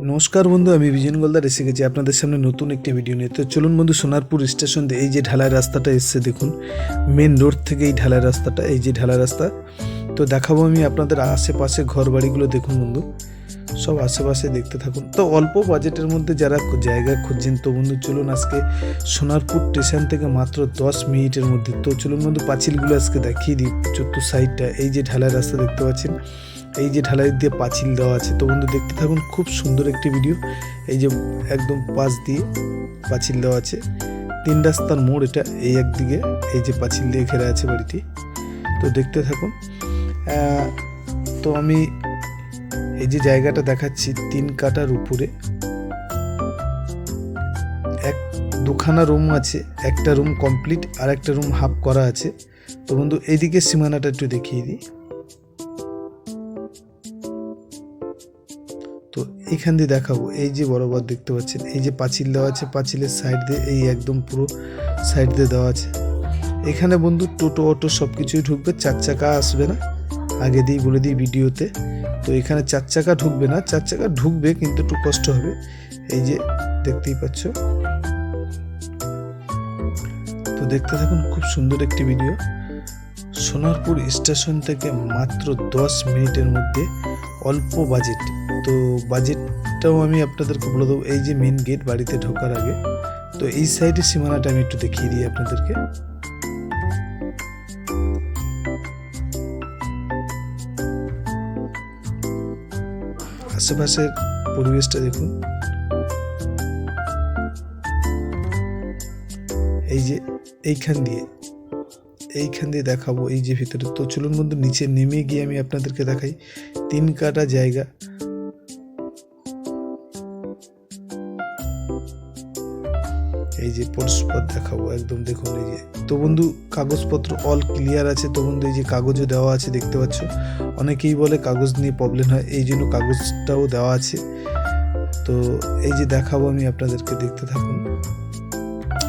নমস্কার বন্ধু, আমি বিজন গোলদার এসে গেছি আপনাদের সামনে নতুন একটি ভিডিও নিয়ে। তো চলুন বন্ধু, সোনারপুর স্টেশন দিয়ে এই যে ঢালাই রাস্তাটা এসছে, দেখুন মেন রোড থেকে এই ঢালাই রাস্তাটা, এই যে ঢালাই রাস্তা। তো দেখাবো আমি আপনাদের আশেপাশে ঘর বাড়িগুলো। দেখুন বন্ধু, সব আশেপাশে দেখতে থাকুন। তো অল্প বাজেটের মধ্যে যারা জায়গা খুঁজছেন, তো বন্ধু চলুন আজকে সোনারপুর স্টেশন থেকে মাত্র 10 মিনিটের মধ্যে। তো চলুন বন্ধু, পাঁচিলগুলো আজকে দেখিয়ে দিই। চতুর সাইডটা এই যে ঢালাই রাস্তা দেখতে পাচ্ছেন, এই যে ঢালাই দিয়ে পাঁচিল দেওয়া আছে। তো বন্ধু দেখতে থাকুন, খুব সুন্দর একটি ভিডিও। এই যে একদম পাশ দিয়ে পাঁচিল দেওয়া আছে, 3 রাস্তার মোড় এটা। এই একদিকে এই যে পাঁচিল দিয়ে ঘেরা আছে বাড়িটি, তো দেখতে থাকুন। তো আমি এই যে জায়গাটা দেখাচ্ছি 3 কাঠার উপরে, দুখানা রুম আছে, একটা রুম কমপ্লিট আর একটা রুম হাফ করা আছে। তো বন্ধু এইদিকে সীমানাটা একটু দেখিয়ে দিই। তো এইখান দিয়ে দেখাবো, এই যে বরাবর দেখতে পাচ্ছেন এই যে পাঁচিল দেওয়া আছে, পাঁচিলের সাইড দিয়ে এই একদম পুরো সাইড দিয়ে দেওয়া আছে। এখানে বন্ধু টোটো অটো সব কিছুই ঢুকবে, 4 চাকা আসবে না, আগে দিয়েই বলে দিই ভিডিওতে। তো এখানে 4 চাকা ঢুকবে না, 4 চাকা ঢুকবে কিন্তু একটু কষ্ট হবে। এই যে দেখতেই পাচ্ছ। তো দেখতে থাকুন, খুব সুন্দর একটি ভিডিও। সোনারপুর স্টেশন থেকে মাত্র 10 মিনিটের মধ্যে, অল্প বাজেট। তো বাজেটটাও আমি আপনাদেরকে বলে দেবো। এই যে মেন গেট বাড়িতে ঢোকার আগে, তো এই সাইডের সীমানাটা আমি একটু দেখিয়ে দিই আপনাদেরকে। আশেপাশের পরিবেশটা দেখুন, এই যে এইখান দিয়ে দেখাবো এই যে ভিতরে। তো চলুন বন্ধু, নিচে নেমে গিয়ে আমি আপনাদেরকে দেখাই 3 কাঠা জায়গা। এই যে পরস্পর দেখাবো একদম, দেখুন এই যে। তো বন্ধু কাগজপত্র অল ক্লিয়ার আছে। তো বন্ধু এই যে কাগজও দেওয়া আছে, দেখতে পাচ্ছ। অনেকেই বলে কাগজ নিয়ে প্রবলেম হয়, এই জন্য কাগজটাও দেওয়া আছে। তো এই যে দেখাবো আমি আপনাদেরকে, দেখতে থাকুন।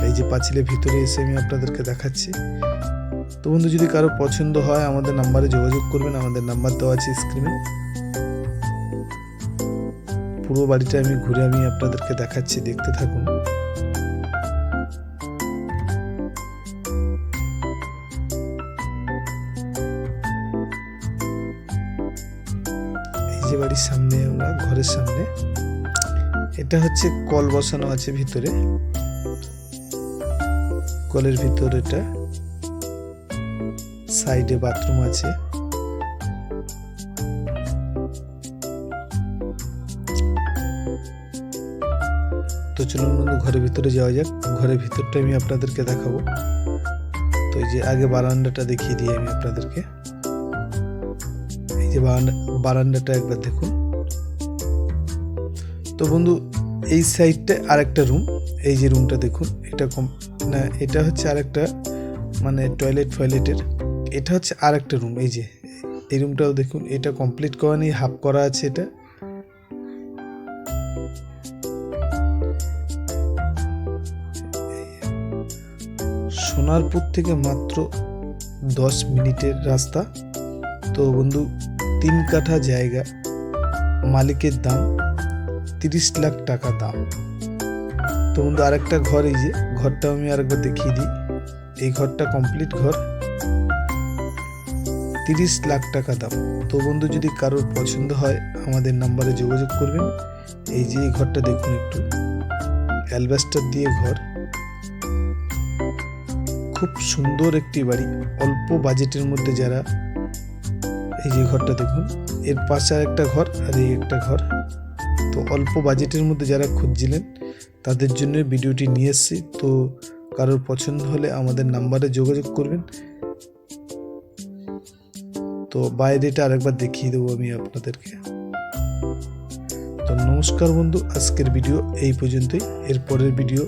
এই যে পাঁচিলের ভিতরে এসে আমি আপনাদেরকে দেখাচ্ছি। তো বন্ধু যদি কারো পছন্দ হয় আমাদের নাম্বারে যোগাযোগ করবেন, আমাদের নাম্বার দেওয়া আছে স্ক্রিনে। পুরো বাড়িটা আমি ঘুরে আপনাদেরকে দেখাচ্ছি, দেখতে থাকুন। এই যে বাড়ির সামনে, আমরা ঘরের সামনে, এটা হচ্ছে কল বসানো আছে ভিতরে, কলের ভিতর এটা, সাইডে বাথরুম আছে। তো চলুন বন্ধু ঘরের ভিতরে যাওয়া যাক। ঘরের ভিতরটা আমি আপনাদেরকে দেখাবো। তো এই যে আগে বারান্দাটা দেখিয়ে দিই আমি আপনাদেরকে। এই যে বারান্দাটা একবার দেখুন। তো বন্ধু এই সাইডটা আরেকটা রুম, এই যে রুমটা দেখুন, এটা না এটা হচ্ছে আরেকটা, মানে টয়লেটের। এটা হচ্ছে আরেকটা রুম। এই যে এই রুমটাও দেখুন, এটা কমপ্লিট করা নেই, হাফ করা আছে। এটা সোনারপুর থেকে মাত্র 10 মিনিটের রাস্তা। তো বন্ধু 3 কাঠা জায়গা, মালিকের দাম 30 লাখ টাকা দাম। তো বন্ধু আরেকটা ঘর, এই যে ঘরটাও আমি আরেকবার দেখিয়ে দিই। এই ঘরটা কমপ্লিট ঘর, 30 লাখ টাকা দাম। তো বন্ধু যদি কারোর পছন্দ হয় আমাদের নাম্বারে যোগাযোগ করবেন। এই যে এই ঘরটা দেখুন, একটু অ্যালবেস্টার দিয়ে ঘর, খুব সুন্দর একটি বাড়ি, অল্প বাজেটের মধ্যে যারা, এই যে ঘরটা দেখুন, এর পাশে আরেকটা ঘর আর এই একটা ঘর। তো অল্প বাজেটের মধ্যে যারা খুঁজছিলেন তাদের জন্য ভিডিওটি নিয়ে এসেছি। তো কারোর পছন্দ হলে আমাদের নাম্বারে যোগাযোগ করবেন। তো বাইরেটা আরেকবার দেখিয়ে দেবো আমি আপনাদেরকে। তো নমস্কার বন্ধু, আজকের ভিডিও এই পর্যন্তই। এরপরের ভিডিও